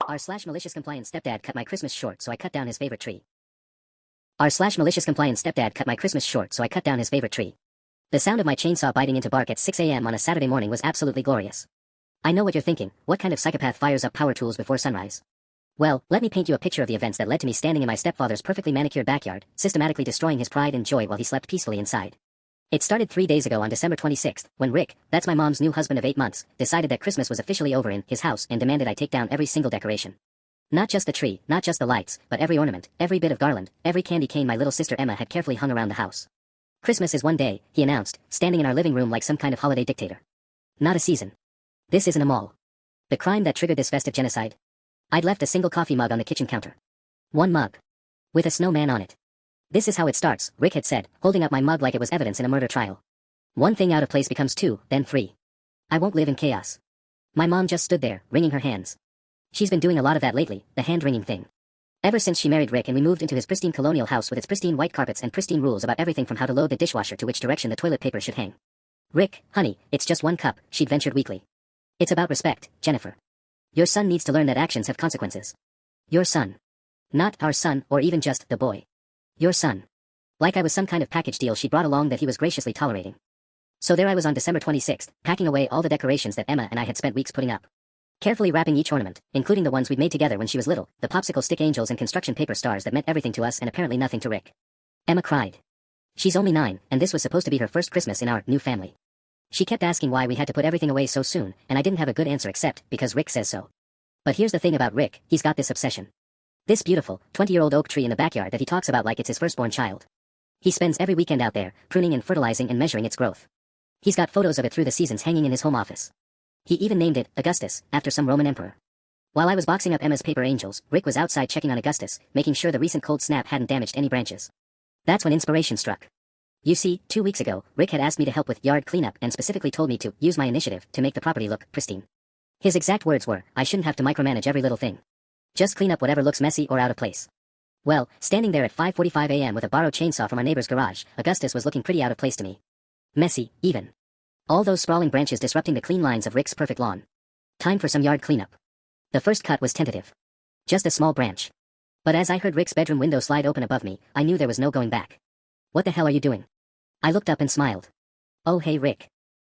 R/malicious compliance stepdad cut my Christmas short, so I cut down his favorite tree. R/malicious compliance stepdad cut my Christmas short, so I cut down his favorite tree. The sound of my chainsaw biting into bark at 6 a.m. on a Saturday morning was absolutely glorious. I know what you're thinking. What kind of psychopath fires up power tools before sunrise? Well, let me paint you a picture of the events that led to me standing in my stepfather's perfectly manicured backyard, systematically destroying his pride and joy while he slept peacefully inside. It started 3 days ago on December 26th, when Rick, that's my mom's new husband of 8 months, decided that Christmas was officially over in his house and demanded I take down every single decoration. Not just the tree, not just the lights, but every ornament, every bit of garland, every candy cane my little sister Emma had carefully hung around the house. Christmas is one day, he announced, standing in our living room like some kind of holiday dictator. Not a season. This isn't a mall. The crime that triggered this festive genocide? I'd left a single coffee mug on the kitchen counter. One mug. With a snowman on it. This is how it starts, Rick had said, holding up my mug like it was evidence in a murder trial. One thing out of place becomes two, then three. I won't live in chaos. My mom just stood there, wringing her hands. She's been doing a lot of that lately, the hand-wringing thing. Ever since she married Rick and we moved into his pristine colonial house with its pristine white carpets and pristine rules about everything from how to load the dishwasher to which direction the toilet paper should hang. Rick, honey, it's just one cup, she'd ventured weakly. It's about respect, Jennifer. Your son needs to learn that actions have consequences. Your son. Not our son, or even just the boy. Your son. Like I was some kind of package deal she brought along that he was graciously tolerating. So there I was on December 26th, packing away all the decorations that Emma and I had spent weeks putting up. Carefully wrapping each ornament, including the ones we'd made together when she was little, the popsicle stick angels and construction paper stars that meant everything to us and apparently nothing to Rick. Emma cried. She's only 9, and this was supposed to be her first Christmas in our new family. She kept asking why we had to put everything away so soon, and I didn't have a good answer except because Rick says so. But here's the thing about Rick, he's got this obsession. This beautiful, 20-year-old oak tree in the backyard that he talks about like it's his firstborn child. He spends every weekend out there, pruning and fertilizing and measuring its growth. He's got photos of it through the seasons hanging in his home office. He even named it Augustus, after some Roman emperor. While I was boxing up Emma's paper angels, Rick was outside checking on Augustus, making sure the recent cold snap hadn't damaged any branches. That's when inspiration struck. You see, 2 weeks ago, Rick had asked me to help with yard cleanup and specifically told me to use my initiative to make the property look pristine. His exact words were, I shouldn't have to micromanage every little thing. Just clean up whatever looks messy or out of place. Well, standing there at 5:45 a.m. with a borrowed chainsaw from our neighbor's garage, Augustus was looking pretty out of place to me. Messy, even. All those sprawling branches disrupting the clean lines of Rick's perfect lawn. Time for some yard cleanup. The first cut was tentative. Just a small branch. But as I heard Rick's bedroom window slide open above me, I knew there was no going back. What the hell are you doing? I looked up and smiled. Oh hey Rick.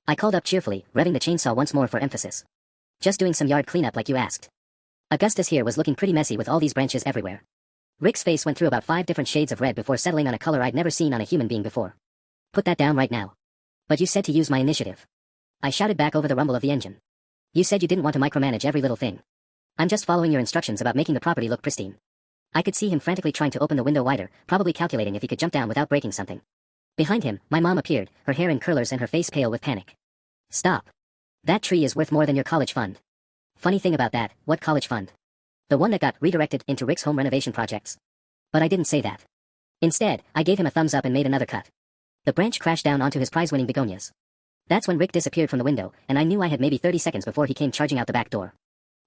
I called up cheerfully, revving the chainsaw once more for emphasis. Just doing some yard cleanup like you asked. Augustus here was looking pretty messy with all these branches everywhere. Rick's face went through about 5 different shades of red before settling on a color I'd never seen on a human being before. Put that down right now. But you said to use my initiative. I shouted back over the rumble of the engine. You said you didn't want to micromanage every little thing. I'm just following your instructions about making the property look pristine. I could see him frantically trying to open the window wider, probably calculating if he could jump down without breaking something. Behind him, my mom appeared, her hair in curlers and her face pale with panic. Stop. That tree is worth more than your college fund. Funny thing about that, what college fund? The one that got redirected into Rick's home renovation projects. But I didn't say that. Instead, I gave him a thumbs up and made another cut. The branch crashed down onto his prize-winning begonias. That's when Rick disappeared from the window, and I knew I had maybe 30 seconds before he came charging out the back door.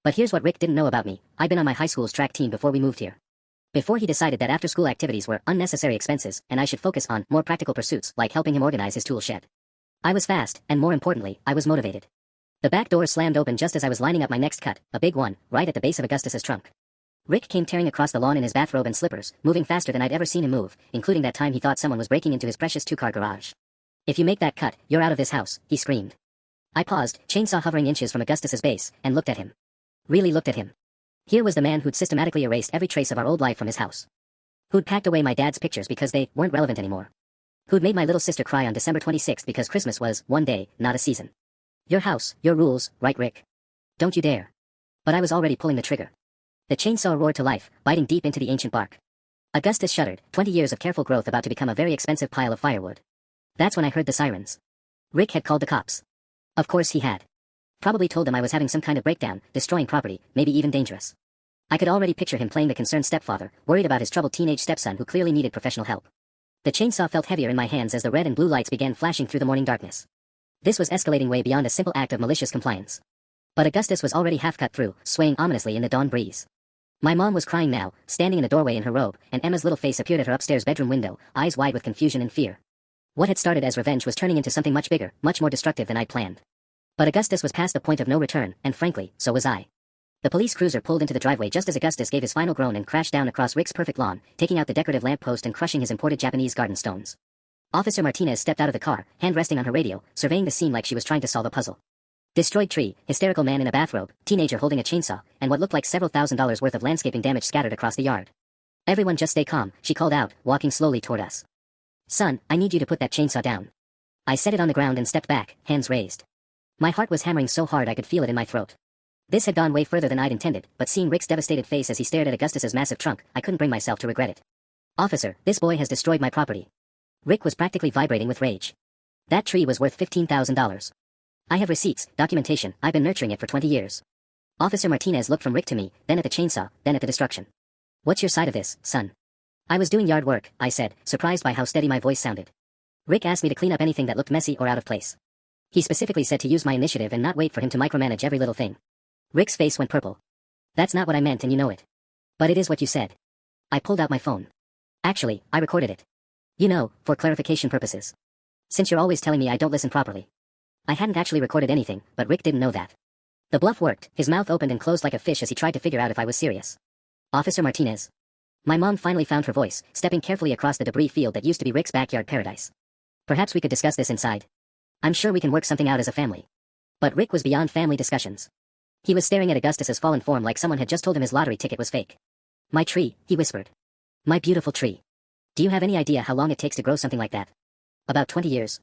But here's what Rick didn't know about me. I'd been on my high school's track team before we moved here. Before he decided that after-school activities were unnecessary expenses and I should focus on more practical pursuits like helping him organize his tool shed. I was fast, and more importantly, I was motivated. The back door slammed open just as I was lining up my next cut, a big one, right at the base of Augustus's trunk. Rick came tearing across the lawn in his bathrobe and slippers, moving faster than I'd ever seen him move, including that time he thought someone was breaking into his precious 2-car garage. If you make that cut, you're out of this house, he screamed. I paused, chainsaw hovering inches from Augustus's base, and looked at him. Really looked at him. Here was the man who'd systematically erased every trace of our old life from his house. Who'd packed away my dad's pictures because they weren't relevant anymore. Who'd made my little sister cry on December 26th because Christmas was one day, not a season. Your house, your rules, right Rick? Don't you dare. But I was already pulling the trigger. The chainsaw roared to life, biting deep into the ancient bark. Augustus shuddered, 20 years of careful growth about to become a very expensive pile of firewood. That's when I heard the sirens. Rick had called the cops. Of course he had. Probably told them I was having some kind of breakdown, destroying property, maybe even dangerous. I could already picture him playing the concerned stepfather, worried about his troubled teenage stepson who clearly needed professional help. The chainsaw felt heavier in my hands as the red and blue lights began flashing through the morning darkness. This was escalating way beyond a simple act of malicious compliance. But Augustus was already half cut through, swaying ominously in the dawn breeze. My mom was crying now, standing in the doorway in her robe, and Emma's little face appeared at her upstairs bedroom window, eyes wide with confusion and fear. What had started as revenge was turning into something much bigger, much more destructive than I'd planned. But Augustus was past the point of no return, and frankly, so was I. The police cruiser pulled into the driveway just as Augustus gave his final groan and crashed down across Rick's perfect lawn, taking out the decorative lamppost and crushing his imported Japanese garden stones. Officer Martinez stepped out of the car, hand resting on her radio, surveying the scene like she was trying to solve a puzzle. Destroyed tree, hysterical man in a bathrobe, teenager holding a chainsaw, and what looked like several $1,000s worth of landscaping damage scattered across the yard. Everyone just stay calm, she called out, walking slowly toward us. Son, I need you to put that chainsaw down. I set it on the ground and stepped back, hands raised. My heart was hammering so hard I could feel it in my throat. This had gone way further than I'd intended, but seeing Rick's devastated face as he stared at Augustus's massive trunk, I couldn't bring myself to regret it. Officer, this boy has destroyed my property. Rick was practically vibrating with rage. That tree was worth $15,000. I have receipts, documentation, I've been nurturing it for 20 years. Officer Martinez looked from Rick to me, then at the chainsaw, then at the destruction. What's your side of this, son? I was doing yard work, I said, surprised by how steady my voice sounded. Rick asked me to clean up anything that looked messy or out of place. He specifically said to use my initiative and not wait for him to micromanage every little thing. Rick's face went purple. That's not what I meant and you know it. But it is what you said. I pulled out my phone. Actually, I recorded it. You know, for clarification purposes. Since you're always telling me I don't listen properly. I hadn't actually recorded anything, but Rick didn't know that. The bluff worked, his mouth opened and closed like a fish as he tried to figure out if I was serious. Officer Martinez. My mom finally found her voice, stepping carefully across the debris field that used to be Rick's backyard paradise. Perhaps we could discuss this inside. I'm sure we can work something out as a family. But Rick was beyond family discussions. He was staring at Augustus's fallen form like someone had just told him his lottery ticket was fake. My tree, he whispered. My beautiful tree. Do you have any idea how long it takes to grow something like that? About 20 years.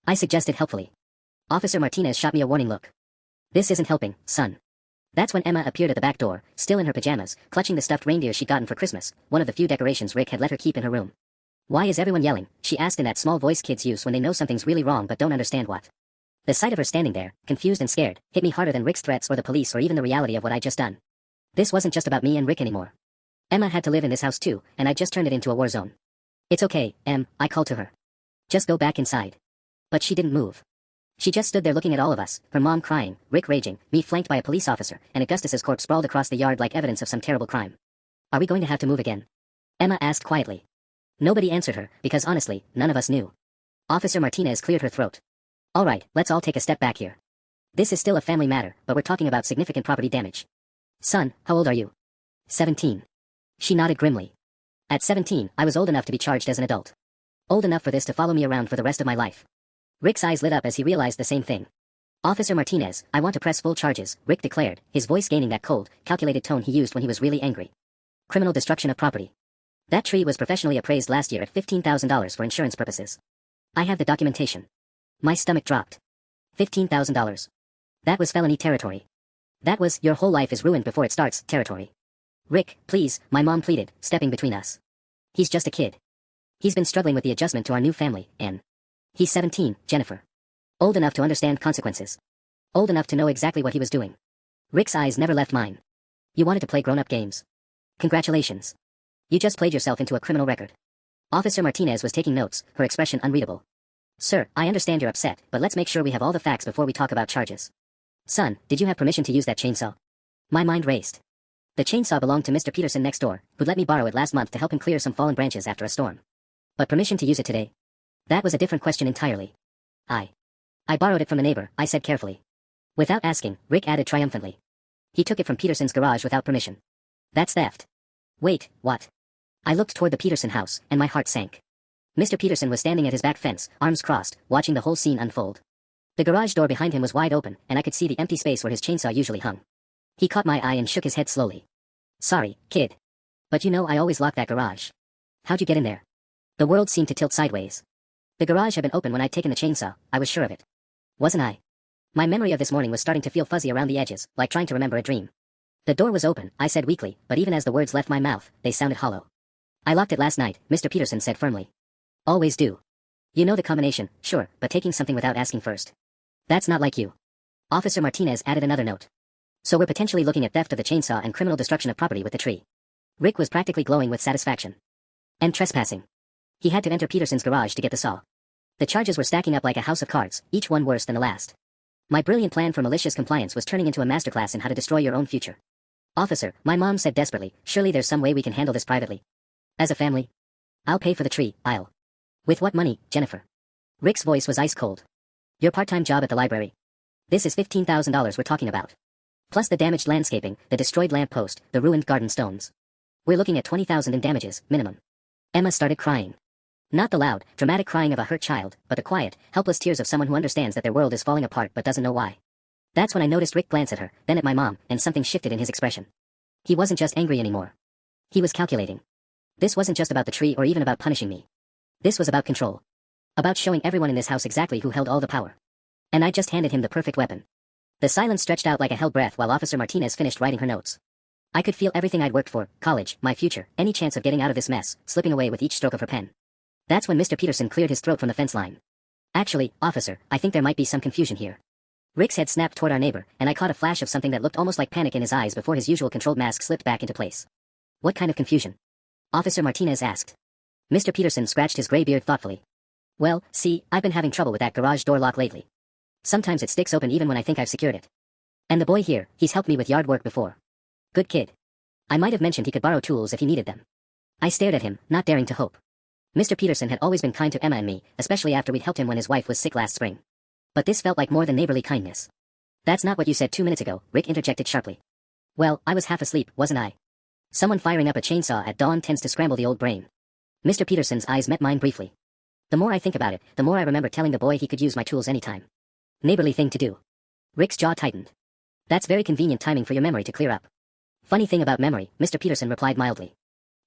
I suggested helpfully. Officer Martinez shot me a warning look. This isn't helping, son. That's when Emma appeared at the back door, still in her pajamas, clutching the stuffed reindeer she'd gotten for Christmas, one of the few decorations Rick had let her keep in her room. Why is everyone yelling? She asked in that small voice kids use when they know something's really wrong but don't understand what. The sight of her standing there, confused and scared, hit me harder than Rick's threats or the police or even the reality of what I'd just done. This wasn't just about me and Rick anymore. Emma had to live in this house too, and I'd just turned it into a war zone. It's okay, Em, I called to her. Just go back inside. But she didn't move. She just stood there looking at all of us, her mom crying, Rick raging, me flanked by a police officer, and Augustus's corpse sprawled across the yard like evidence of some terrible crime. Are we going to have to move again? Emma asked quietly. Nobody answered her, because honestly, none of us knew. Officer Martinez cleared her throat. All right, let's all take a step back here. This is still a family matter, but we're talking about significant property damage. Son, how old are you? 17. She nodded grimly. At 17, I was old enough to be charged as an adult. Old enough for this to follow me around for the rest of my life. Rick's eyes lit up as he realized the same thing. Officer Martinez, I want to press full charges, Rick declared, his voice gaining that cold, calculated tone he used when he was really angry. Criminal destruction of property. That tree was professionally appraised last year at $15,000 for insurance purposes. I have the documentation. My stomach dropped. $15,000. That was felony territory. That was, your whole life is ruined before it starts, territory. Rick, please, my mom pleaded, stepping between us. He's just a kid. He's been struggling with the adjustment to our new family, and he's 17, Jennifer. Old enough to understand consequences. Old enough to know exactly what he was doing. Rick's eyes never left mine. You wanted to play grown-up games. Congratulations. You just played yourself into a criminal record. Officer Martinez was taking notes, her expression unreadable. Sir, I understand you're upset, but let's make sure we have all the facts before we talk about charges. Son, did you have permission to use that chainsaw? My mind raced. The chainsaw belonged to Mr. Peterson next door, who'd let me borrow it last month to help him clear some fallen branches after a storm. But permission to use it today? That was a different question entirely. I borrowed it from the neighbor, I said carefully. Without asking, Rick added triumphantly. He took it from Peterson's garage without permission. That's theft. Wait, what? I looked toward the Peterson house, and my heart sank. Mr. Peterson was standing at his back fence, arms crossed, watching the whole scene unfold. The garage door behind him was wide open, and I could see the empty space where his chainsaw usually hung. He caught my eye and shook his head slowly. Sorry, kid. But you know I always lock that garage. How'd you get in there? The world seemed to tilt sideways. The garage had been open when I'd taken the chainsaw, I was sure of it. Wasn't I? My memory of this morning was starting to feel fuzzy around the edges, like trying to remember a dream. The door was open, I said weakly, but even as the words left my mouth, they sounded hollow. I locked it last night, Mr. Peterson said firmly. Always do. You know the combination, sure, but taking something without asking first. That's not like you. Officer Martinez added another note. So we're potentially looking at theft of the chainsaw and criminal destruction of property with the tree. Rick was practically glowing with satisfaction. And trespassing. He had to enter Peterson's garage to get the saw. The charges were stacking up like a house of cards, each one worse than the last. My brilliant plan for malicious compliance was turning into a masterclass in how to destroy your own future. Officer, my mom said desperately, surely there's some way we can handle this privately. As a family. I'll pay for the tree, I'll. With what money, Jennifer? Rick's voice was ice cold. Your part-time job at the library. This is $15,000 we're talking about. Plus the damaged landscaping, the destroyed lamppost, the ruined garden stones. We're looking at 20,000 in damages, minimum. Emma started crying. Not the loud, dramatic crying of a hurt child, but the quiet, helpless tears of someone who understands that their world is falling apart but doesn't know why. That's when I noticed Rick glance at her, then at my mom, and something shifted in his expression. He wasn't just angry anymore. He was calculating. This wasn't just about the tree or even about punishing me. This was about control. About showing everyone in this house exactly who held all the power. And I just handed him the perfect weapon. The silence stretched out like a held breath while Officer Martinez finished writing her notes. I could feel everything I'd worked for, college, my future, any chance of getting out of this mess, slipping away with each stroke of her pen. That's when Mr. Peterson cleared his throat from the fence line. Actually, officer, I think there might be some confusion here. Rick's head snapped toward our neighbor, and I caught a flash of something that looked almost like panic in his eyes before his usual controlled mask slipped back into place. What kind of confusion? Officer Martinez asked. Mr. Peterson scratched his gray beard thoughtfully. Well, see, I've been having trouble with that garage door lock lately. Sometimes it sticks open even when I think I've secured it. And the boy here, he's helped me with yard work before. Good kid. I might have mentioned he could borrow tools if he needed them. I stared at him, not daring to hope. Mr. Peterson had always been kind to Emma and me, especially after we'd helped him when his wife was sick last spring. But this felt like more than neighborly kindness. That's not what you said 2 minutes ago, Rick interjected sharply. Well, I was half asleep, wasn't I? Someone firing up a chainsaw at dawn tends to scramble the old brain. Mr. Peterson's eyes met mine briefly. The more I think about it, the more I remember telling the boy he could use my tools anytime. Neighborly thing to do. Rick's jaw tightened. That's very convenient timing for your memory to clear up. Funny thing about memory, Mr. Peterson replied mildly.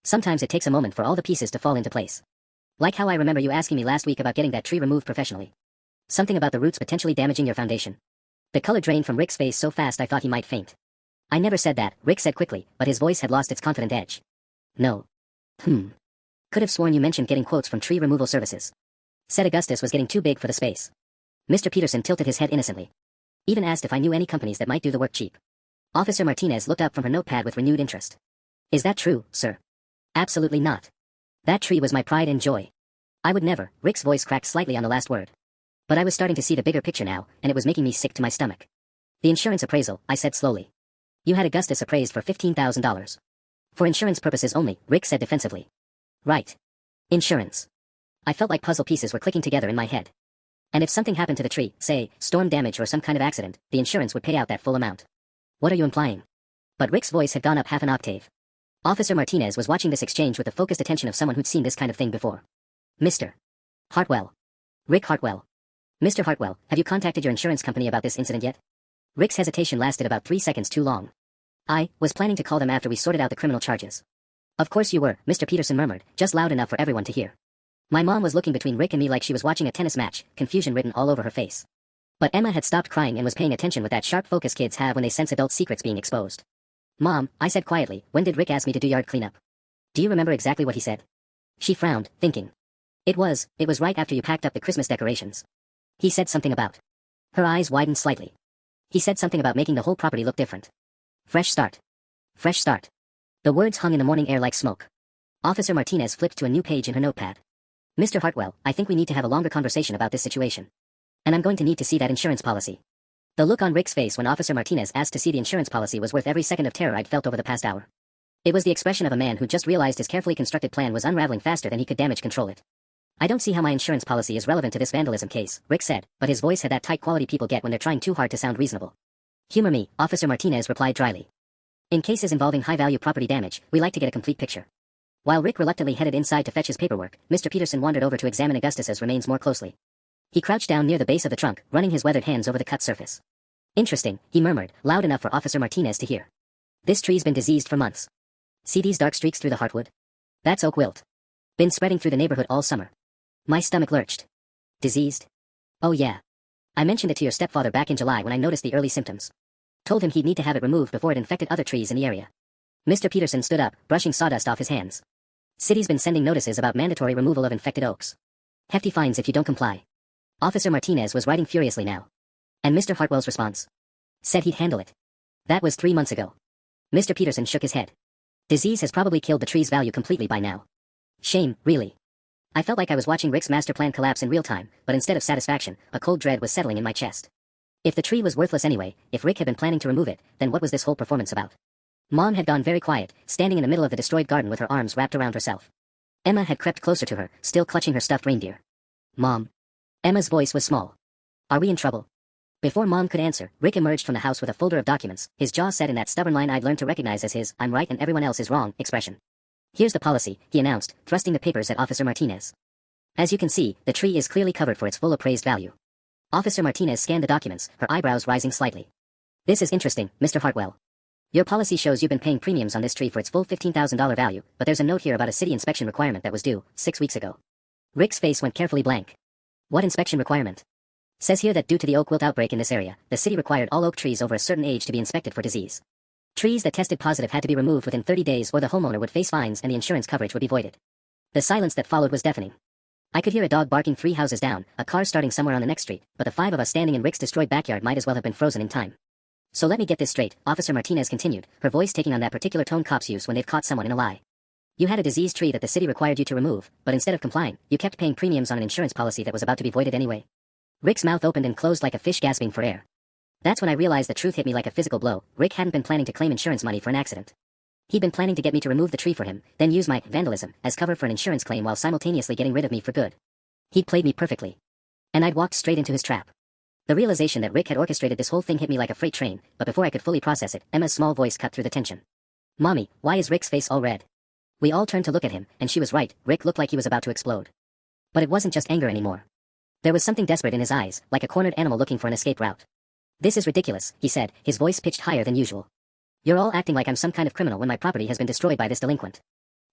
Sometimes it takes a moment for all the pieces to fall into place. Like how I remember you asking me last week about getting that tree removed professionally. Something about the roots potentially damaging your foundation. The color drained from Rick's face so fast I thought he might faint. I never said that, Rick said quickly, but his voice had lost its confident edge. No. Could have sworn you mentioned getting quotes from tree removal services. Said Augustus was getting too big for the space. Mr. Peterson tilted his head innocently. Even asked if I knew any companies that might do the work cheap. Officer Martinez looked up from her notepad with renewed interest. Is that true, sir? Absolutely not. That tree was my pride and joy. I would never, Rick's voice cracked slightly on the last word. But I was starting to see the bigger picture now, and it was making me sick to my stomach. The insurance appraisal, I said slowly. You had Augustus appraised for $15,000. For insurance purposes only, Rick said defensively. Right. Insurance. I felt like puzzle pieces were clicking together in my head. And if something happened to the tree, say, storm damage or some kind of accident, the insurance would pay out that full amount. What are you implying? But Rick's voice had gone up half an octave. Officer Martinez was watching this exchange with the focused attention of someone who'd seen this kind of thing before. Mr. Hartwell. Rick Hartwell. Mr. Hartwell, have you contacted your insurance company about this incident yet? Rick's hesitation lasted about 3 seconds too long. I was planning to call them after we sorted out the criminal charges. Of course you were, Mr. Peterson murmured, just loud enough for everyone to hear. My mom was looking between Rick and me like she was watching a tennis match, confusion written all over her face. But Emma had stopped crying and was paying attention with that sharp focus kids have when they sense adult secrets being exposed. Mom, I said quietly, when did Rick ask me to do yard cleanup? Do you remember exactly what he said? She frowned, thinking. It was right after you packed up the Christmas decorations. He said something about. Her eyes widened slightly. He said something about making the whole property look different. Fresh start. Fresh start. The words hung in the morning air like smoke. Officer Martinez flipped to a new page in her notepad. Mr. Hartwell, I think we need to have a longer conversation about this situation. And I'm going to need to see that insurance policy. The look on Rick's face when Officer Martinez asked to see the insurance policy was worth every second of terror I'd felt over the past hour. It was the expression of a man who just realized his carefully constructed plan was unraveling faster than he could damage control it. I don't see how my insurance policy is relevant to this vandalism case, Rick said, but his voice had that tight quality people get when they're trying too hard to sound reasonable. Humor me, Officer Martinez replied dryly. In cases involving high-value property damage, we like to get a complete picture. While Rick reluctantly headed inside to fetch his paperwork, Mr. Peterson wandered over to examine Augustus's remains more closely. He crouched down near the base of the trunk, running his weathered hands over the cut surface. Interesting, he murmured, loud enough for Officer Martinez to hear. This tree's been diseased for months. See these dark streaks through the heartwood? That's oak wilt. Been spreading through the neighborhood all summer. My stomach lurched. Diseased? Oh yeah. I mentioned it to your stepfather back in July when I noticed the early symptoms. Told him he'd need to have it removed before it infected other trees in the area. Mr. Peterson stood up, brushing sawdust off his hands. City's been sending notices about mandatory removal of infected oaks. Hefty fines if you don't comply. Officer Martinez was writing furiously now. And Mr. Hartwell's response? Said he'd handle it. That was 3 months ago. Mr. Peterson shook his head. Disease has probably killed the tree's value completely by now. Shame, really. I felt like I was watching Rick's master plan collapse in real time, but instead of satisfaction, a cold dread was settling in my chest. If the tree was worthless anyway, if Rick had been planning to remove it, then what was this whole performance about? Mom had gone very quiet, standing in the middle of the destroyed garden with her arms wrapped around herself. Emma had crept closer to her, still clutching her stuffed reindeer. Mom. Emma's voice was small. Are we in trouble? Before Mom could answer, Rick emerged from the house with a folder of documents, his jaw set in that stubborn line I'd learned to recognize as his "I'm right and everyone else is wrong" expression. "Here's the policy," he announced, thrusting the papers at Officer Martinez. "As you can see, the tree is clearly covered for its full appraised value." Officer Martinez scanned the documents, her eyebrows rising slightly. "This is interesting, Mr. Hartwell. Your policy shows you've been paying premiums on this tree for its full $15,000 value, but there's a note here about a city inspection requirement that was due 6 weeks ago." Rick's face went carefully blank. "What inspection requirement?" "Says here that due to the oak wilt outbreak in this area, the city required all oak trees over a certain age to be inspected for disease. Trees that tested positive had to be removed within 30 days or the homeowner would face fines and the insurance coverage would be voided." The silence that followed was deafening. I could hear a dog barking 3 houses down, a car starting somewhere on the next street, but the 5 of us standing in Rick's destroyed backyard might as well have been frozen in time. "So let me get this straight," Officer Martinez continued, her voice taking on that particular tone cops use when they've caught someone in a lie. "You had a diseased tree that the city required you to remove, but instead of complying, you kept paying premiums on an insurance policy that was about to be voided anyway." Rick's mouth opened and closed like a fish gasping for air. That's when I realized the truth hit me like a physical blow. Rick hadn't been planning to claim insurance money for an accident. He'd been planning to get me to remove the tree for him, then use my vandalism as cover for an insurance claim while simultaneously getting rid of me for good. He'd played me perfectly. And I'd walked straight into his trap. The realization that Rick had orchestrated this whole thing hit me like a freight train, but before I could fully process it, Emma's small voice cut through the tension. "Mommy, why is Rick's face all red?" We all turned to look at him, and she was right, Rick looked like he was about to explode. But it wasn't just anger anymore. There was something desperate in his eyes, like a cornered animal looking for an escape route. "This is ridiculous," he said, his voice pitched higher than usual. "You're all acting like I'm some kind of criminal when my property has been destroyed by this delinquent."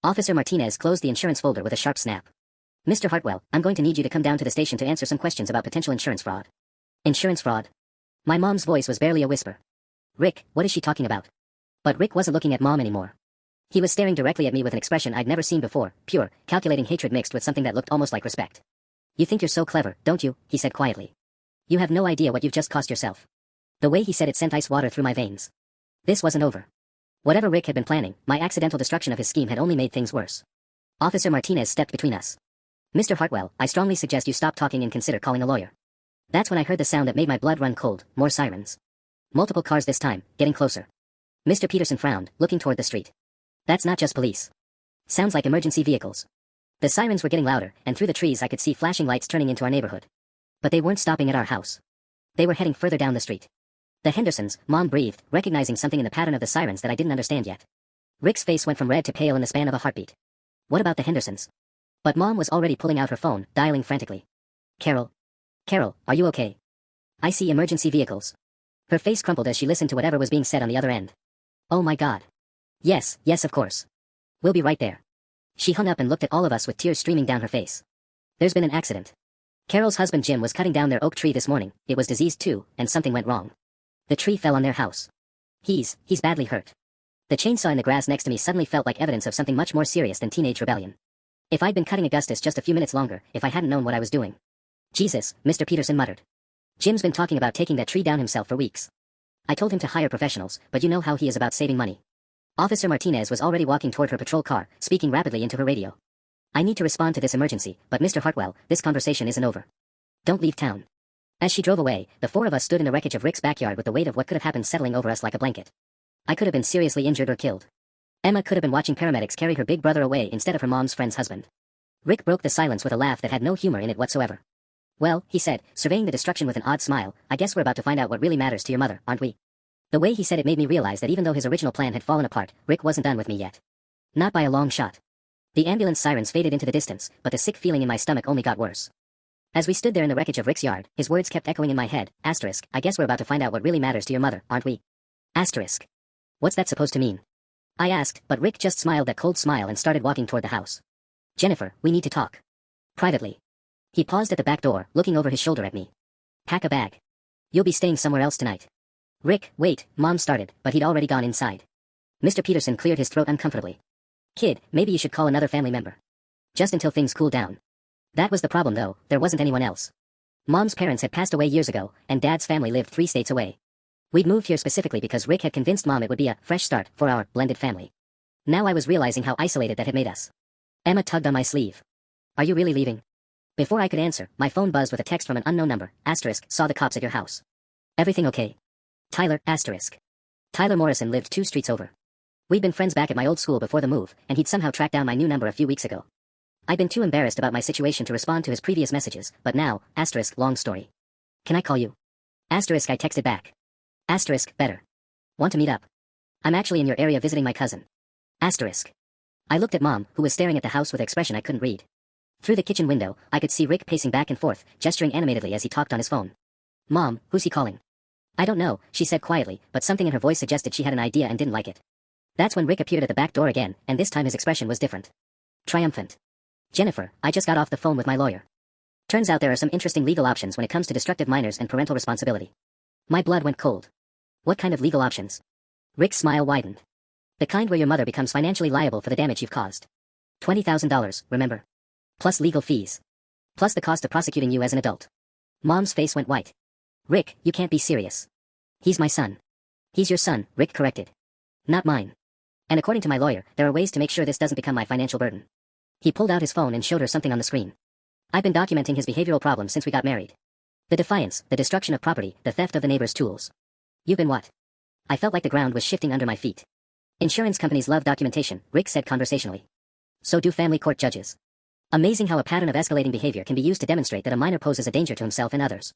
Officer Martinez closed the insurance folder with a sharp snap. "Mr. Hartwell, I'm going to need you to come down to the station to answer some questions about potential insurance fraud." "Insurance fraud?" My mom's voice was barely a whisper. "Rick, what is she talking about?" But Rick wasn't looking at Mom anymore. He was staring directly at me with an expression I'd never seen before, pure, calculating hatred mixed with something that looked almost like respect. "You think you're so clever, don't you?" he said quietly. "You have no idea what you've just cost yourself." The way he said it sent ice water through my veins. This wasn't over. Whatever Rick had been planning, my accidental destruction of his scheme had only made things worse. Officer Martinez stepped between us. "Mr. Hartwell, I strongly suggest you stop talking and consider calling a lawyer." That's when I heard the sound that made my blood run cold, more sirens. Multiple cars this time, getting closer. Mr. Peterson frowned, looking toward the street. "That's not just police. Sounds like emergency vehicles." The sirens were getting louder, and through the trees I could see flashing lights turning into our neighborhood. But they weren't stopping at our house. They were heading further down the street. "The Hendersons," Mom breathed, recognizing something in the pattern of the sirens that I didn't understand yet. Rick's face went from red to pale in the span of a heartbeat. "What about the Hendersons?" But Mom was already pulling out her phone, dialing frantically. "Carol. Carol, are you okay?" "I see emergency vehicles." Her face crumpled as she listened to whatever was being said on the other end. "Oh my God. Yes, of course. We'll be right there." She hung up and looked at all of us with tears streaming down her face. "There's been an accident. Carol's husband Jim was cutting down their oak tree this morning, it was diseased too, and something went wrong. The tree fell on their house. He's badly hurt." The chainsaw in the grass next to me suddenly felt like evidence of something much more serious than teenage rebellion. If I'd been cutting Augustus just a few minutes longer, if I hadn't known what I was doing. "Jesus," Mr. Peterson muttered. "Jim's been talking about taking that tree down himself for weeks. I told him to hire professionals, but you know how he is about saving money." Officer Martinez was already walking toward her patrol car, speaking rapidly into her radio. "I need to respond to this emergency, but Mr. Hartwell, this conversation isn't over. Don't leave town." As she drove away, the 4 of us stood in the wreckage of Rick's backyard with the weight of what could have happened settling over us like a blanket. I could have been seriously injured or killed. Emma could have been watching paramedics carry her big brother away instead of her mom's friend's husband. Rick broke the silence with a laugh that had no humor in it whatsoever. "Well," he said, surveying the destruction with an odd smile, "I guess we're about to find out what really matters to your mother, aren't we?" The way he said it made me realize that even though his original plan had fallen apart, Rick wasn't done with me yet. Not by a long shot. The ambulance sirens faded into the distance, but the sick feeling in my stomach only got worse. As we stood there in the wreckage of Rick's yard, his words kept echoing in my head, asterisk, "I guess we're about to find out what really matters to your mother, aren't we?" Asterisk. What's that supposed to mean? I asked, but Rick just smiled that cold smile and started walking toward the house. "Jennifer, we need to talk. Privately." He paused at the back door, looking over his shoulder at me. "Pack a bag. You'll be staying somewhere else tonight." "Rick, wait," Mom started, but he'd already gone inside. Mr. Peterson cleared his throat uncomfortably. "Kid, maybe you should call another family member. Just until things cool down." That was the problem though, there wasn't anyone else. Mom's parents had passed away years ago, and Dad's family lived 3 states away. We'd moved here specifically because Rick had convinced Mom it would be a fresh start for our blended family. Now I was realizing how isolated that had made us. Emma tugged on my sleeve. "Are you really leaving?" Before I could answer, my phone buzzed with a text from an unknown number, asterisk, "Saw the cops at your house. Everything okay? Tyler, asterisk." Tyler Morrison lived 2 streets over. We'd been friends back at my old school before the move, and he'd somehow tracked down my new number a few weeks ago. I'd been too embarrassed about my situation to respond to his previous messages, but now, asterisk, long story. "Can I call you?" Asterisk I texted back. Asterisk better. Want to meet up? I'm actually in your area visiting my cousin. Asterisk. I looked at Mom, who was staring at the house with an expression I couldn't read. Through the kitchen window, I could see Rick pacing back and forth, gesturing animatedly as he talked on his phone. Mom, who's he calling? I don't know, she said quietly, but something in her voice suggested she had an idea and didn't like it. That's when Rick appeared at the back door again, and this time his expression was different. Triumphant. Jennifer, I just got off the phone with my lawyer. Turns out there are some interesting legal options when it comes to destructive minors and parental responsibility. My blood went cold. What kind of legal options? Rick's smile widened. The kind where your mother becomes financially liable for the damage you've caused. $20,000, remember? Plus legal fees. Plus the cost of prosecuting you as an adult. Mom's face went white. Rick, you can't be serious. He's my son. He's your son, Rick corrected. Not mine. And according to my lawyer, there are ways to make sure this doesn't become my financial burden. He pulled out his phone and showed her something on the screen. I've been documenting his behavioral problems since we got married. The defiance, the destruction of property, the theft of the neighbor's tools. You've been what? I felt like the ground was shifting under my feet. Insurance companies love documentation, Rick said conversationally. So do family court judges. Amazing how a pattern of escalating behavior can be used to demonstrate that a minor poses a danger to himself and others.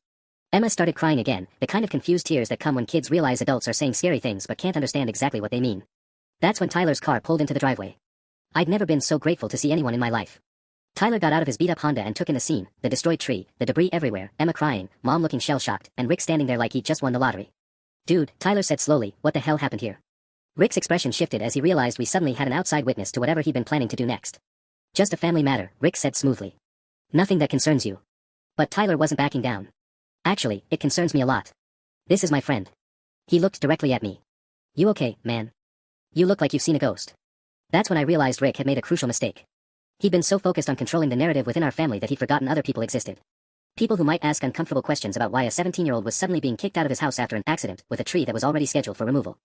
Emma started crying again, the kind of confused tears that come when kids realize adults are saying scary things but can't understand exactly what they mean. That's when Tyler's car pulled into the driveway. I'd never been so grateful to see anyone in my life. Tyler got out of his beat-up Honda and took in the scene, the destroyed tree, the debris everywhere, Emma crying, Mom looking shell-shocked, and Rick standing there like he'd just won the lottery. Dude, Tyler said slowly, what the hell happened here? Rick's expression shifted as he realized we suddenly had an outside witness to whatever he'd been planning to do next. Just a family matter, Rick said smoothly. Nothing that concerns you. But Tyler wasn't backing down. Actually, it concerns me a lot. This is my friend. He looked directly at me. You okay, man? You look like you've seen a ghost. That's when I realized Rick had made a crucial mistake. He'd been so focused on controlling the narrative within our family that he'd forgotten other people existed. People who might ask uncomfortable questions about why a 17-year-old was suddenly being kicked out of his house after an accident with a tree that was already scheduled for removal.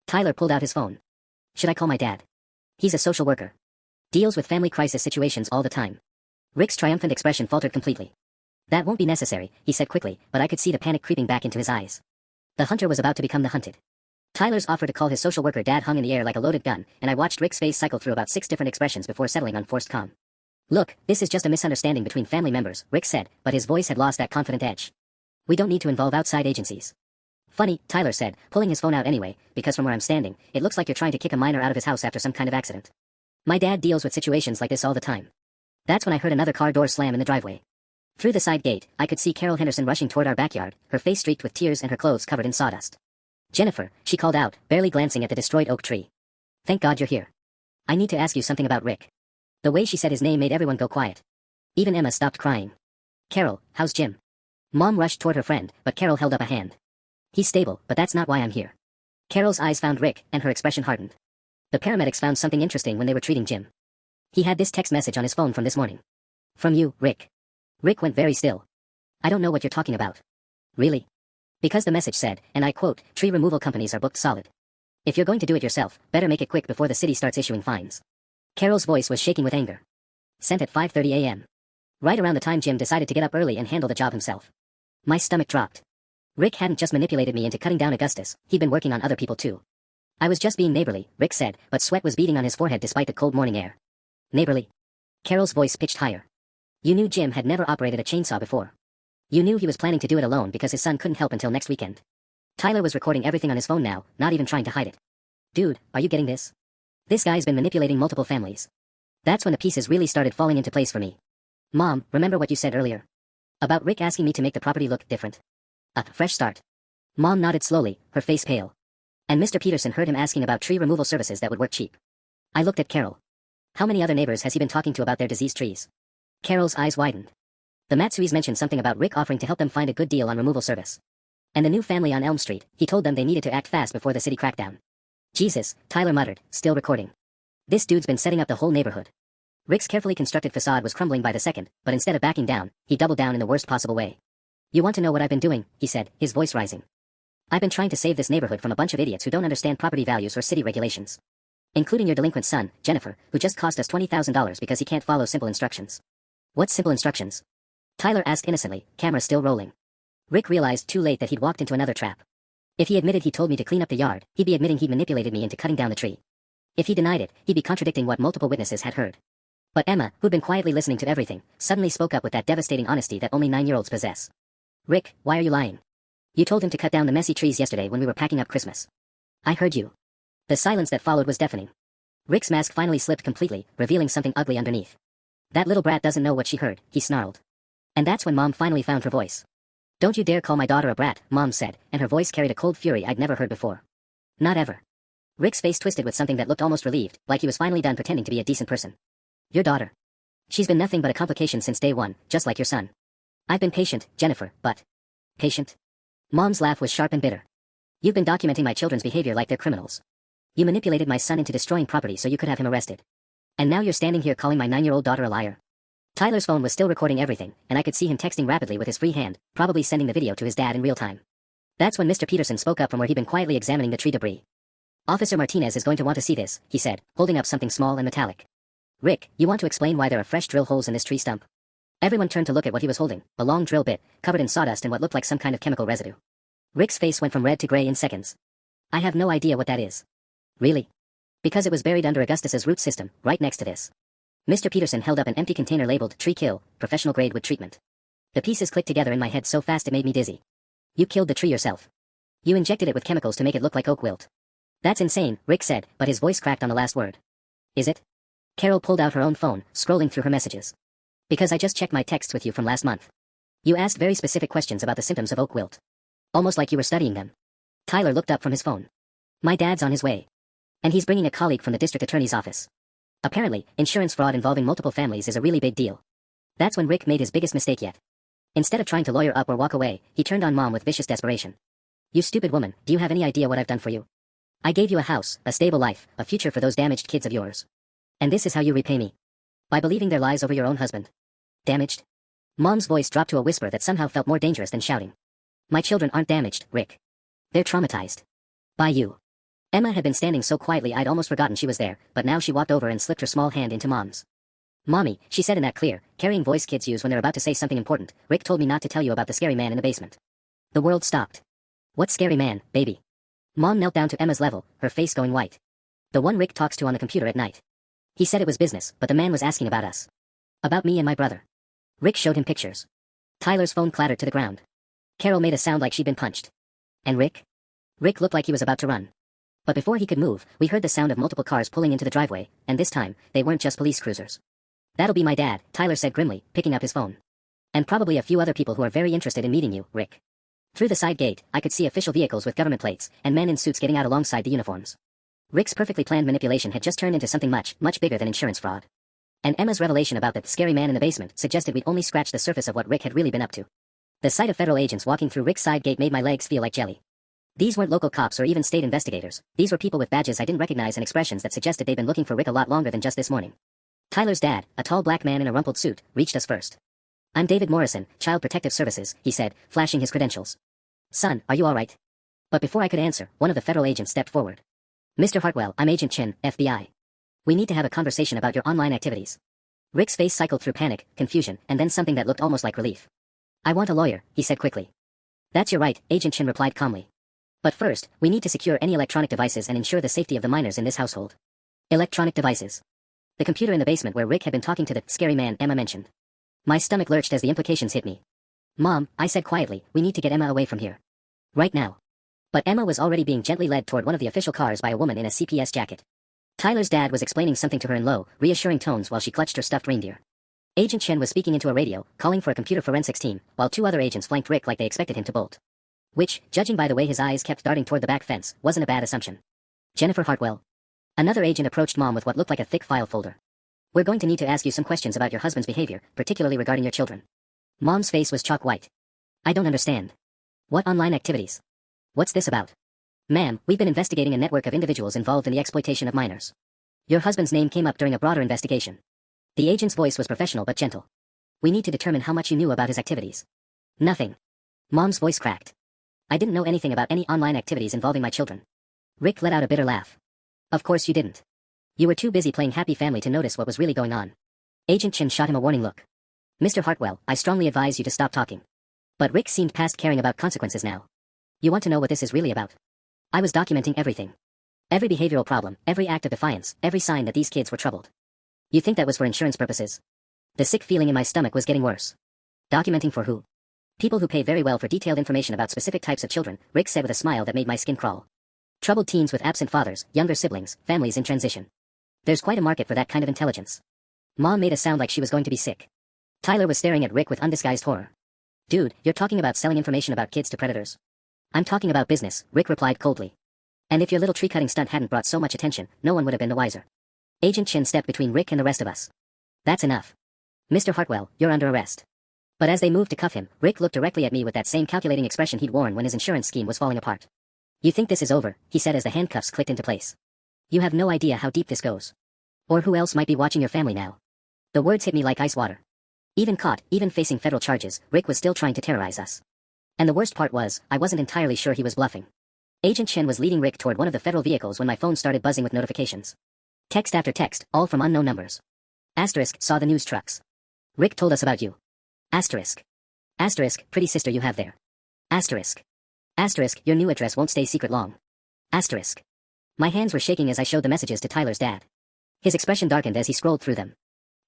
Tyler pulled out his phone. Should I call my dad? He's a social worker. Deals with family crisis situations all the time. Rick's triumphant expression faltered completely. That won't be necessary, he said quickly, but I could see the panic creeping back into his eyes. The hunter was about to become the hunted. Tyler's offer to call his social worker dad hung in the air like a loaded gun, and I watched Rick's face cycle through about 6 different expressions before settling on forced calm. Look, this is just a misunderstanding between family members, Rick said, but his voice had lost that confident edge. We don't need to involve outside agencies. Funny, Tyler said, pulling his phone out anyway, because from where I'm standing, it looks like you're trying to kick a minor out of his house after some kind of accident. My dad deals with situations like this all the time. That's when I heard another car door slam in the driveway. Through the side gate, I could see Carol Henderson rushing toward our backyard, her face streaked with tears and her clothes covered in sawdust. Jennifer, she called out, barely glancing at the destroyed oak tree. Thank God you're here. I need to ask you something about Rick. The way she said his name made everyone go quiet. Even Emma stopped crying. Carol, how's Jim? Mom rushed toward her friend, but Carol held up a hand. He's stable, but that's not why I'm here. Carol's eyes found Rick, and her expression hardened. The paramedics found something interesting when they were treating Jim. He had this text message on his phone from this morning. From you, Rick. Rick went very still. I don't know what you're talking about. Really? Because the message said, and I quote, tree removal companies are booked solid. If you're going to do it yourself, better make it quick before the city starts issuing fines. Carol's voice was shaking with anger. Sent at 5:30 a.m. Right around the time Jim decided to get up early and handle the job himself. My stomach dropped. Rick hadn't just manipulated me into cutting down Augustus, he'd been working on other people too. I was just being neighborly, Rick said, but sweat was beading on his forehead despite the cold morning air. Neighborly? Carol's voice pitched higher. You knew Jim had never operated a chainsaw before. You knew he was planning to do it alone because his son couldn't help until next weekend. Tyler was recording everything on his phone now, not even trying to hide it. Dude, are you getting this? This guy's been manipulating multiple families. That's when the pieces really started falling into place for me. Mom, remember what you said earlier? About Rick asking me to make the property look different. A fresh start. Mom nodded slowly, her face pale. And Mr. Peterson heard him asking about tree removal services that would work cheap. I looked at Carol. How many other neighbors has he been talking to about their diseased trees? Carol's eyes widened. The Matsuis mentioned something about Rick offering to help them find a good deal on removal service. And the new family on Elm Street, he told them they needed to act fast before the city crackdown. Jesus, Tyler muttered, still recording. This dude's been setting up the whole neighborhood. Rick's carefully constructed facade was crumbling by the second, but instead of backing down, he doubled down in the worst possible way. You want to know what I've been doing, he said, his voice rising. I've been trying to save this neighborhood from a bunch of idiots who don't understand property values or city regulations. Including your delinquent son, Jennifer, who just cost us $20,000 because he can't follow simple instructions. What's simple instructions? Tyler asked innocently, camera still rolling. Rick realized too late that he'd walked into another trap. If he admitted he told me to clean up the yard, he'd be admitting he'd manipulated me into cutting down the tree. If he denied it, he'd be contradicting what multiple witnesses had heard. But Emma, who'd been quietly listening to everything, suddenly spoke up with that devastating honesty that only 9-year-olds possess. Rick, why are you lying? You told him to cut down the messy trees yesterday when we were packing up Christmas. I heard you. The silence that followed was deafening. Rick's mask finally slipped completely, revealing something ugly underneath. That little brat doesn't know what she heard, he snarled. And that's when Mom finally found her voice. Don't you dare call my daughter a brat, Mom said, and her voice carried a cold fury I'd never heard before. Not ever. Rick's face twisted with something that looked almost relieved, like he was finally done pretending to be a decent person. Your daughter. She's been nothing but a complication since day one, just like your son. I've been patient, Jennifer, but... Patient? Mom's laugh was sharp and bitter. You've been documenting my children's behavior like they're criminals. You manipulated my son into destroying property so you could have him arrested. And now you're standing here calling my 9-year-old daughter a liar. Tyler's phone was still recording everything, and I could see him texting rapidly with his free hand, probably sending the video to his dad in real time. That's when Mr. Peterson spoke up from where he'd been quietly examining the tree debris. Officer Martinez is going to want to see this, he said, holding up something small and metallic. Rick, you want to explain why there are fresh drill holes in this tree stump? Everyone turned to look at what he was holding, a long drill bit, covered in sawdust and what looked like some kind of chemical residue. Rick's face went from red to gray in seconds. I have no idea what that is. Really? Because it was buried under Augustus's root system, right next to this. Mr. Peterson held up an empty container labeled Tree Kill, Professional Grade Wood Treatment. The pieces clicked together in my head so fast it made me dizzy. You killed the tree yourself. You injected it with chemicals to make it look like oak wilt. That's insane, Rick said, but his voice cracked on the last word. Is it? Carol pulled out her own phone, scrolling through her messages. Because I just checked my texts with you from last month. You asked very specific questions about the symptoms of oak wilt. Almost like you were studying them. Tyler looked up from his phone. My dad's on his way. And he's bringing a colleague from the district attorney's office. Apparently, insurance fraud involving multiple families is a really big deal. That's when Rick made his biggest mistake yet. Instead of trying to lawyer up or walk away, he turned on Mom with vicious desperation. You stupid woman, do you have any idea what I've done for you? I gave you a house, a stable life, a future for those damaged kids of yours. And this is how you repay me. By believing their lies over your own husband. Damaged? Mom's voice dropped to a whisper that somehow felt more dangerous than shouting. My children aren't damaged, Rick. They're traumatized. By you. Emma had been standing so quietly I'd almost forgotten she was there, but now she walked over and slipped her small hand into Mom's. Mommy, she said in that clear, carrying voice kids use when they're about to say something important, Rick told me not to tell you about the scary man in the basement. The world stopped. What scary man, baby? Mom knelt down to Emma's level, her face going white. The one Rick talks to on the computer at night. He said it was business, but the man was asking about us. About me and my brother. Rick showed him pictures. Tyler's phone clattered to the ground. Carol made a sound like she'd been punched. And Rick? Rick looked like he was about to run. But before he could move, we heard the sound of multiple cars pulling into the driveway, and this time, they weren't just police cruisers. That'll be my dad, Tyler said grimly, picking up his phone. And probably a few other people who are very interested in meeting you, Rick. Through the side gate, I could see official vehicles with government plates, and men in suits getting out alongside the uniforms. Rick's perfectly planned manipulation had just turned into something much, much bigger than insurance fraud. And Emma's revelation about the scary man in the basement suggested we'd only scratched the surface of what Rick had really been up to. The sight of federal agents walking through Rick's side gate made my legs feel like jelly. These weren't local cops or even state investigators. These were people with badges I didn't recognize and expressions that suggested they'd been looking for Rick a lot longer than just this morning. Tyler's dad, a tall black man in a rumpled suit, reached us first. I'm David Morrison, Child Protective Services, he said, flashing his credentials. Son, are you all right? But before I could answer, one of the federal agents stepped forward. Mr. Hartwell, I'm Agent Chin, FBI. We need to have a conversation about your online activities. Rick's face cycled through panic, confusion, and then something that looked almost like relief. I want a lawyer, he said quickly. That's your right, Agent Chin replied calmly. But first, we need to secure any electronic devices and ensure the safety of the minors in this household. Electronic devices. The computer in the basement where Rick had been talking to the scary man Emma mentioned. My stomach lurched as the implications hit me. Mom, I said quietly, we need to get Emma away from here. Right now. But Emma was already being gently led toward one of the official cars by a woman in a CPS jacket. Tyler's dad was explaining something to her in low, reassuring tones while she clutched her stuffed reindeer. Agent Chen was speaking into a radio, calling for a computer forensics team, while two other agents flanked Rick like they expected him to bolt. Which, judging by the way his eyes kept darting toward the back fence, wasn't a bad assumption. Jennifer Hartwell. Another agent approached Mom with what looked like a thick file folder. We're going to need to ask you some questions about your husband's behavior, particularly regarding your children. Mom's face was chalk white. I don't understand. What online activities? What's this about? Ma'am, we've been investigating a network of individuals involved in the exploitation of minors. Your husband's name came up during a broader investigation. The agent's voice was professional but gentle. We need to determine how much you knew about his activities. Nothing. Mom's voice cracked. I didn't know anything about any online activities involving my children. Rick let out a bitter laugh. Of course you didn't. You were too busy playing happy family to notice what was really going on. Agent Chin shot him a warning look. Mr. Hartwell, I strongly advise you to stop talking. But Rick seemed past caring about consequences now. You want to know what this is really about? I was documenting everything. Every behavioral problem, every act of defiance, every sign that these kids were troubled. You think that was for insurance purposes? The sick feeling in my stomach was getting worse. Documenting for who? People who pay very well for detailed information about specific types of children, Rick said with a smile that made my skin crawl. Troubled teens with absent fathers, younger siblings, families in transition. There's quite a market for that kind of intelligence. Mom made a sound like she was going to be sick. Tyler was staring at Rick with undisguised horror. Dude, you're talking about selling information about kids to predators. I'm talking about business, Rick replied coldly. And if your little tree-cutting stunt hadn't brought so much attention, no one would have been the wiser. Agent Chin stepped between Rick and the rest of us. That's enough. Mr. Hartwell, you're under arrest. But as they moved to cuff him, Rick looked directly at me with that same calculating expression he'd worn when his insurance scheme was falling apart. You think this is over, he said as the handcuffs clicked into place. You have no idea how deep this goes. Or who else might be watching your family now. The words hit me like ice water. Even caught, even facing federal charges, Rick was still trying to terrorize us. And the worst part was, I wasn't entirely sure he was bluffing. Agent Chen was leading Rick toward one of the federal vehicles when my phone started buzzing with notifications. Text after text, all from unknown numbers. Asterisk, saw the news trucks. Rick told us about you. Asterisk. Asterisk, pretty sister you have there. Asterisk. Asterisk, your new address won't stay secret long. Asterisk. My hands were shaking as I showed the messages to Tyler's dad. His expression darkened as he scrolled through them.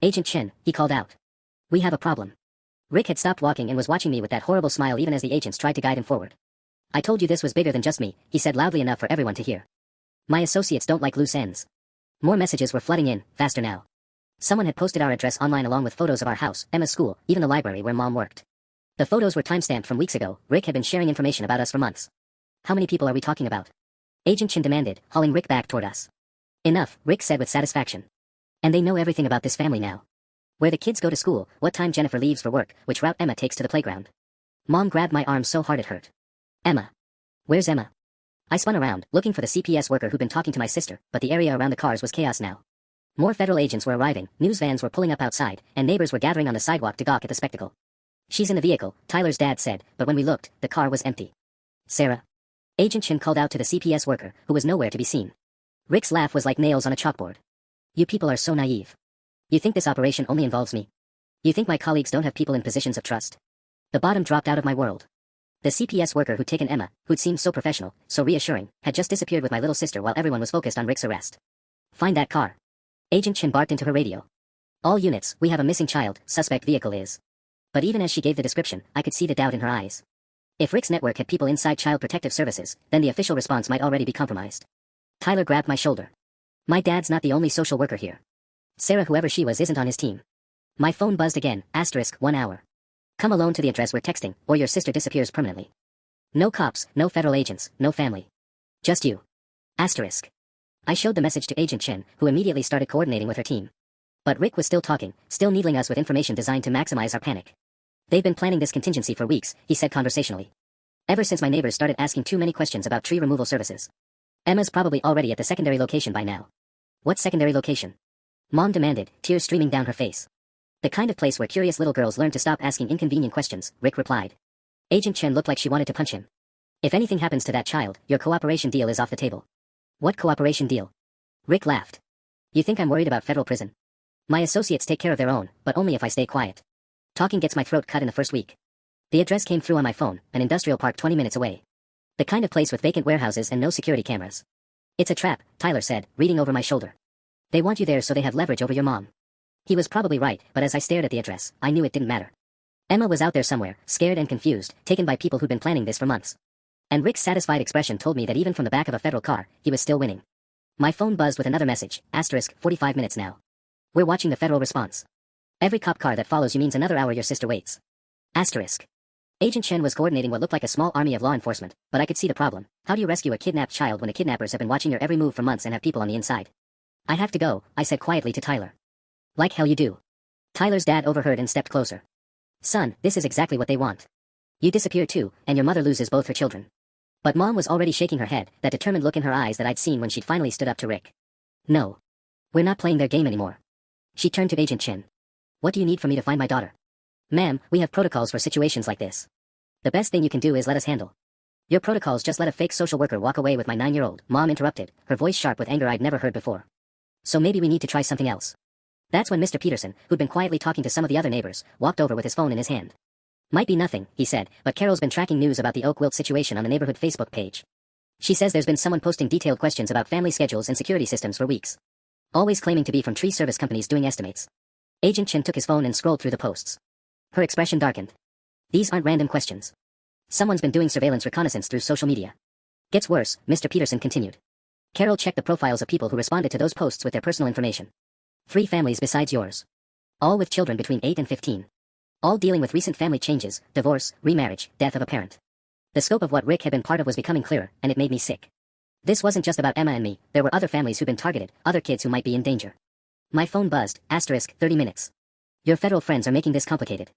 Agent Chen, he called out. We have a problem. Rick had stopped walking and was watching me with that horrible smile even as the agents tried to guide him forward. I told you this was bigger than just me, he said loudly enough for everyone to hear. My associates don't like loose ends. More messages were flooding in, faster now. Someone had posted our address online along with photos of our house, Emma's school, even the library where Mom worked. The photos were timestamped from weeks ago. Rick had been sharing information about us for months. How many people are we talking about? Agent Chin demanded, hauling Rick back toward us. Enough, Rick said with satisfaction. And they know everything about this family now. Where the kids go to school, what time Jennifer leaves for work, which route Emma takes to the playground. Mom grabbed my arm so hard it hurt. Emma. Where's Emma? I spun around, looking for the CPS worker who'd been talking to my sister, but the area around the cars was chaos now. More federal agents were arriving, news vans were pulling up outside, and neighbors were gathering on the sidewalk to gawk at the spectacle. She's in the vehicle, Tyler's dad said, but when we looked, the car was empty. Sarah. Agent Chin called out to the CPS worker, who was nowhere to be seen. Rick's laugh was like nails on a chalkboard. You people are so naive. You think this operation only involves me? You think my colleagues don't have people in positions of trust? The bottom dropped out of my world. The CPS worker who'd taken Emma, who'd seemed so professional, so reassuring, had just disappeared with my little sister while everyone was focused on Rick's arrest. Find that car. Agent Chin barked into her radio. All units, we have a missing child, suspect vehicle is. But even as she gave the description, I could see the doubt in her eyes. If Rick's network had people inside Child Protective Services, then the official response might already be compromised. Tyler grabbed my shoulder. My dad's not the only social worker here. Sarah, whoever she was, isn't on his team. My phone buzzed again, asterisk, 1 hour. Come alone to the address we're texting, or your sister disappears permanently. No cops, no federal agents, no family. Just you. Asterisk. I showed the message to Agent Chen, who immediately started coordinating with her team. But Rick was still talking, still needling us with information designed to maximize our panic. They've been planning this contingency for weeks, he said conversationally. Ever since my neighbors started asking too many questions about tree removal services. Emma's probably already at the secondary location by now. What secondary location? Mom demanded, tears streaming down her face. The kind of place where curious little girls learn to stop asking inconvenient questions, Rick replied. Agent Chen looked like she wanted to punch him. If anything happens to that child, your cooperation deal is off the table. What cooperation deal? Rick laughed. You think I'm worried about federal prison? My associates take care of their own, but only if I stay quiet. Talking gets my throat cut in the first week. The address came through on my phone, an industrial park 20 minutes away. The kind of place with vacant warehouses and no security cameras. It's a trap, Tyler said, reading over my shoulder. They want you there so they have leverage over your mom. He was probably right, but as I stared at the address, I knew it didn't matter. Emma was out there somewhere, scared and confused, taken by people who'd been planning this for months. And Rick's satisfied expression told me that even from the back of a federal car, he was still winning. My phone buzzed with another message, asterisk, 45 minutes now. We're watching the federal response. Every cop car that follows you means another hour your sister waits. Asterisk. Agent Chen was coordinating what looked like a small army of law enforcement, but I could see the problem. How do you rescue a kidnapped child when the kidnappers have been watching your every move for months and have people on the inside? I have to go, I said quietly to Tyler. Like hell you do. Tyler's dad overheard and stepped closer. Son, this is exactly what they want. You disappear too, and your mother loses both her children. But Mom was already shaking her head, that determined look in her eyes that I'd seen when she'd finally stood up to Rick. No. We're not playing their game anymore. She turned to Agent Chen. What do you need from me to find my daughter? Ma'am, we have protocols for situations like this. The best thing you can do is let us handle. Your protocols just let a fake social worker walk away with my 9-year-old, Mom interrupted, her voice sharp with anger I'd never heard before. So maybe we need to try something else. That's when Mr. Peterson, who'd been quietly talking to some of the other neighbors, walked over with his phone in his hand. Might be nothing, he said, but Carol's been tracking news about the Oak Wilt situation on the neighborhood Facebook page. She says there's been someone posting detailed questions about family schedules and security systems for weeks. Always claiming to be from tree service companies doing estimates. Agent Chen took his phone and scrolled through the posts. Her expression darkened. These aren't random questions. Someone's been doing surveillance reconnaissance through social media. Gets worse, Mr. Peterson continued. Carol checked the profiles of people who responded to those posts with their personal information. 3 families besides yours. All with children between 8 and 15. All dealing with recent family changes, divorce, remarriage, death of a parent. The scope of what Rick had been part of was becoming clearer, and it made me sick. This wasn't just about Emma and me, there were other families who'd been targeted, other kids who might be in danger. My phone buzzed, *, 30 minutes. Your federal friends are making this complicated.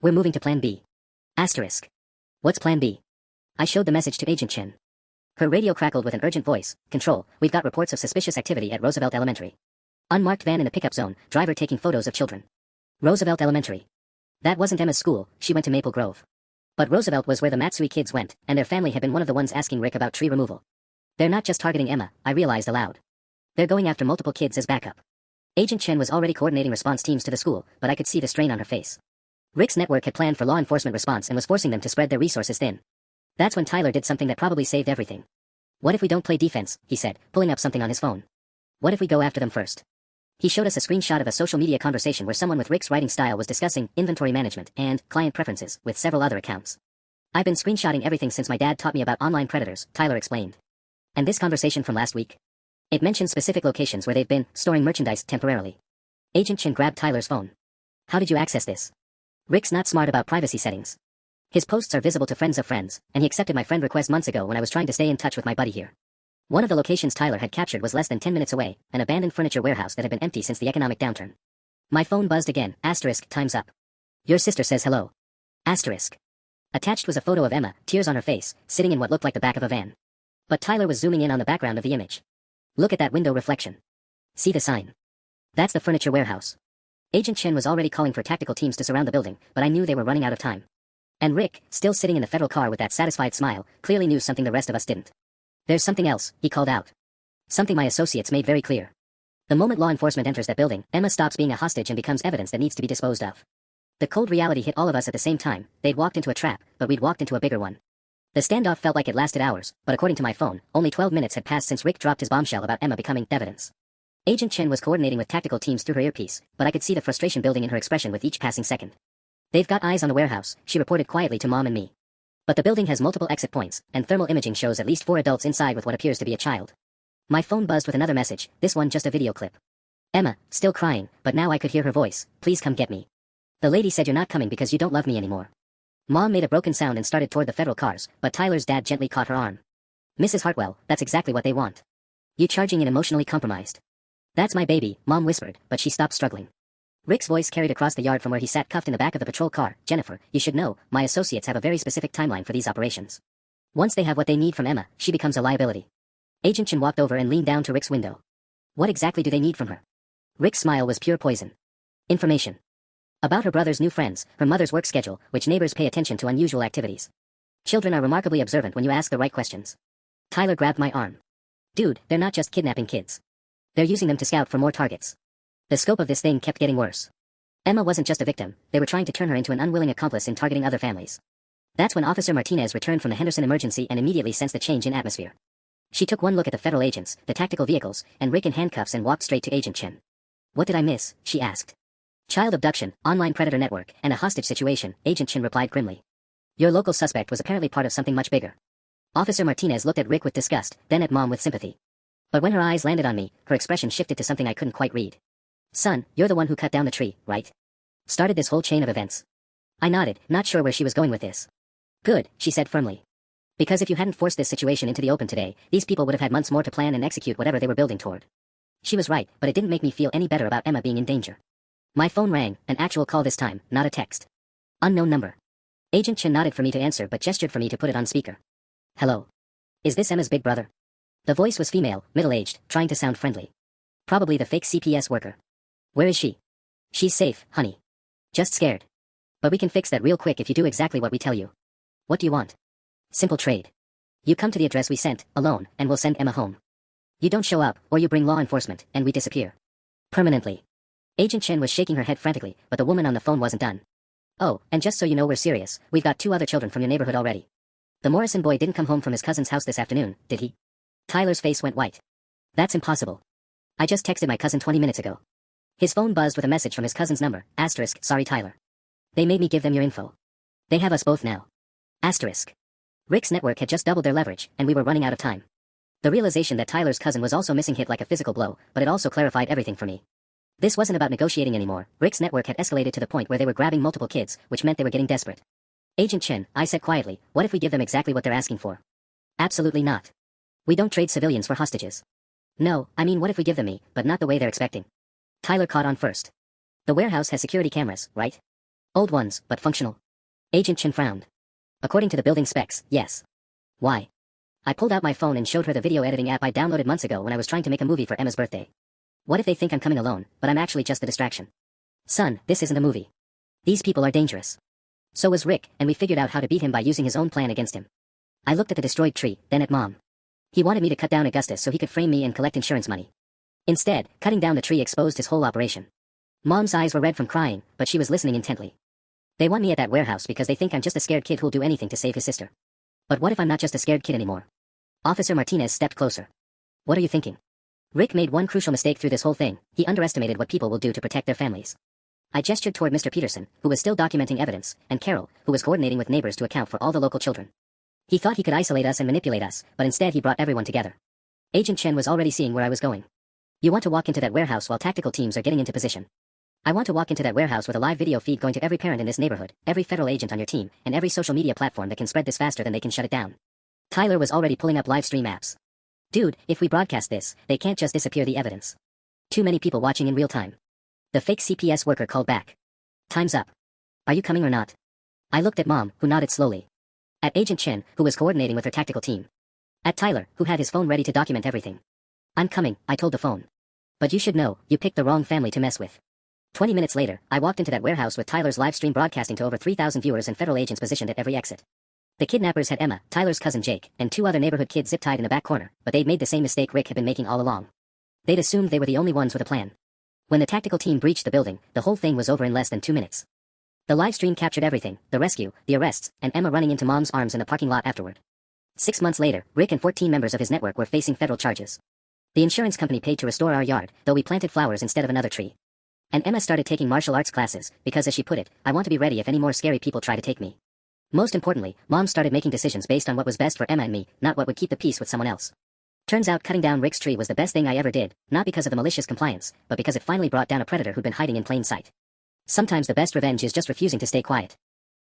We're moving to Plan B. *. What's Plan B? I showed the message to Agent Chen. Her radio crackled with an urgent voice. Control, we've got reports of suspicious activity at Roosevelt Elementary. Unmarked van in the pickup zone, driver taking photos of children. Roosevelt Elementary. That wasn't Emma's school, she went to Maple Grove. But Roosevelt was where the Matsui kids went, and their family had been one of the ones asking Rick about tree removal. They're not just targeting Emma, I realized aloud. They're going after multiple kids as backup. Agent Chen was already coordinating response teams to the school, but I could see the strain on her face. Rick's network had planned for law enforcement response and was forcing them to spread their resources thin. That's when Tyler did something that probably saved everything. What if we don't play defense, he said, pulling up something on his phone. What if we go after them first? He showed us a screenshot of a social media conversation where someone with Rick's writing style was discussing inventory management and client preferences with several other accounts. I've been screenshotting everything since my dad taught me about online predators, Tyler explained. And this conversation from last week? It mentioned specific locations where they've been storing merchandise temporarily. Agent Chen grabbed Tyler's phone. How did you access this? Rick's not smart about privacy settings. His posts are visible to friends of friends, and he accepted my friend request months ago when I was trying to stay in touch with my buddy here. One of the locations Tyler had captured was less than 10 minutes away, an abandoned furniture warehouse that had been empty since the economic downturn. My phone buzzed again, *, time's up. Your sister says hello. *. Attached was a photo of Emma, tears on her face, sitting in what looked like the back of a van. But Tyler was zooming in on the background of the image. Look at that window reflection. See the sign. That's the furniture warehouse. Agent Chen was already calling for tactical teams to surround the building, but I knew they were running out of time. And Rick, still sitting in the federal car with that satisfied smile, clearly knew something the rest of us didn't. There's something else, he called out. Something my associates made very clear. The moment law enforcement enters that building, Emma stops being a hostage and becomes evidence that needs to be disposed of. The cold reality hit all of us at the same time. They'd walked into a trap, but we'd walked into a bigger one. The standoff felt like it lasted hours, but according to my phone, only 12 minutes had passed since Rick dropped his bombshell about Emma becoming evidence. Agent Chen was coordinating with tactical teams through her earpiece, but I could see the frustration building in her expression with each passing second. They've got eyes on the warehouse, she reported quietly to Mom and me. But the building has multiple exit points, and thermal imaging shows at least 4 adults inside with what appears to be a child. My phone buzzed with another message, this one just a video clip. Emma, still crying, but now I could hear her voice, please come get me. The lady said you're not coming because you don't love me anymore. Mom made a broken sound and started toward the federal cars, but Tyler's dad gently caught her arm. Mrs. Hartwell, that's exactly what they want. You charging in emotionally compromised. That's my baby, Mom whispered, but she stopped struggling. Rick's voice carried across the yard from where he sat cuffed in the back of the patrol car. Jennifer, you should know, my associates have a very specific timeline for these operations. Once they have what they need from Emma, she becomes a liability. Agent Chen walked over and leaned down to Rick's window. What exactly do they need from her? Rick's smile was pure poison. Information. About her brother's new friends, her mother's work schedule, which neighbors pay attention to unusual activities. Children are remarkably observant when you ask the right questions. Tyler grabbed my arm. Dude, they're not just kidnapping kids. They're using them to scout for more targets. The scope of this thing kept getting worse. Emma wasn't just a victim, they were trying to turn her into an unwilling accomplice in targeting other families. That's when Officer Martinez returned from the Henderson emergency and immediately sensed the change in atmosphere. She took one look at the federal agents, the tactical vehicles, and Rick in handcuffs and walked straight to Agent Chen. What did I miss? She asked. Child abduction, online predator network, and a hostage situation, Agent Chen replied grimly. Your local suspect was apparently part of something much bigger. Officer Martinez looked at Rick with disgust, then at Mom with sympathy. But when her eyes landed on me, her expression shifted to something I couldn't quite read. Son, you're the one who cut down the tree, right? Started this whole chain of events. I nodded, not sure where she was going with this. Good, she said firmly. Because if you hadn't forced this situation into the open today, these people would have had months more to plan and execute whatever they were building toward. She was right, but it didn't make me feel any better about Emma being in danger. My phone rang, an actual call this time, not a text. Unknown number. Agent Chen nodded for me to answer but gestured for me to put it on speaker. Hello. Is this Emma's big brother? The voice was female, middle-aged, trying to sound friendly. Probably the fake CPS worker. Where is she? She's safe, honey. Just scared. But we can fix that real quick if you do exactly what we tell you. What do you want? Simple trade. You come to the address we sent, alone, and we'll send Emma home. You don't show up, or you bring law enforcement, and we disappear. Permanently. Agent Chen was shaking her head frantically, but the woman on the phone wasn't done. Oh, and just so you know we're serious, we've got 2 other children from your neighborhood already. The Morrison boy didn't come home from his cousin's house this afternoon, did he? Tyler's face went white. That's impossible. I just texted my cousin 20 minutes ago. His phone buzzed with a message from his cousin's number, *, sorry Tyler. They made me give them your info. They have us both now. Asterisk. Rick's network had just doubled their leverage, and we were running out of time. The realization that Tyler's cousin was also missing hit like a physical blow, but it also clarified everything for me. This wasn't about negotiating anymore. Rick's network had escalated to the point where they were grabbing multiple kids, which meant they were getting desperate. Agent Chen, I said quietly, what if we give them exactly what they're asking for? Absolutely not. We don't trade civilians for hostages. No, I mean what if we give them me, but not the way they're expecting. Tyler caught on first. The warehouse has security cameras, right? Old ones, but functional. Agent Chen frowned. According to the building specs, yes. Why? I pulled out my phone and showed her the video editing app I downloaded months ago when I was trying to make a movie for Emma's birthday. What if they think I'm coming alone, but I'm actually just a distraction? Son, this isn't a movie. These people are dangerous. So was Rick, and we figured out how to beat him by using his own plan against him. I looked at the destroyed tree, then at Mom. He wanted me to cut down Augustus so he could frame me and collect insurance money. Instead, cutting down the tree exposed his whole operation. Mom's eyes were red from crying, but she was listening intently. They want me at that warehouse because they think I'm just a scared kid who'll do anything to save his sister. But what if I'm not just a scared kid anymore? Officer Martinez stepped closer. What are you thinking? Rick made one crucial mistake through this whole thing. He underestimated what people will do to protect their families. I gestured toward Mr. Peterson, who was still documenting evidence, and Carol, who was coordinating with neighbors to account for all the local children. He thought he could isolate us and manipulate us, but instead he brought everyone together. Agent Chen was already seeing where I was going. You want to walk into that warehouse while tactical teams are getting into position. I want to walk into that warehouse with a live video feed going to every parent in this neighborhood, every federal agent on your team, and every social media platform that can spread this faster than they can shut it down. Tyler was already pulling up live stream apps. Dude, if we broadcast this, they can't just disappear the evidence. Too many people watching in real time. The fake CPS worker called back. Time's up. Are you coming or not? I looked at Mom, who nodded slowly. At Agent Chen, who was coordinating with her tactical team. At Tyler, who had his phone ready to document everything. I'm coming, I told the phone. But you should know, you picked the wrong family to mess with. 20 minutes later, I walked into that warehouse with Tyler's live stream broadcasting to over 3,000 viewers and federal agents positioned at every exit. The kidnappers had Emma, Tyler's cousin Jake, and 2 other neighborhood kids zip-tied in the back corner, but they'd made the same mistake Rick had been making all along. They'd assumed they were the only ones with a plan. When the tactical team breached the building, the whole thing was over in less than 2 minutes. The live stream captured everything, the rescue, the arrests, and Emma running into Mom's arms in the parking lot afterward. 6 months later, Rick and 14 members of his network were facing federal charges. The insurance company paid to restore our yard, though we planted flowers instead of another tree. And Emma started taking martial arts classes, because as she put it, I want to be ready if any more scary people try to take me. Most importantly, Mom started making decisions based on what was best for Emma and me, not what would keep the peace with someone else. Turns out cutting down Rick's tree was the best thing I ever did, not because of the malicious compliance, but because it finally brought down a predator who'd been hiding in plain sight. Sometimes the best revenge is just refusing to stay quiet.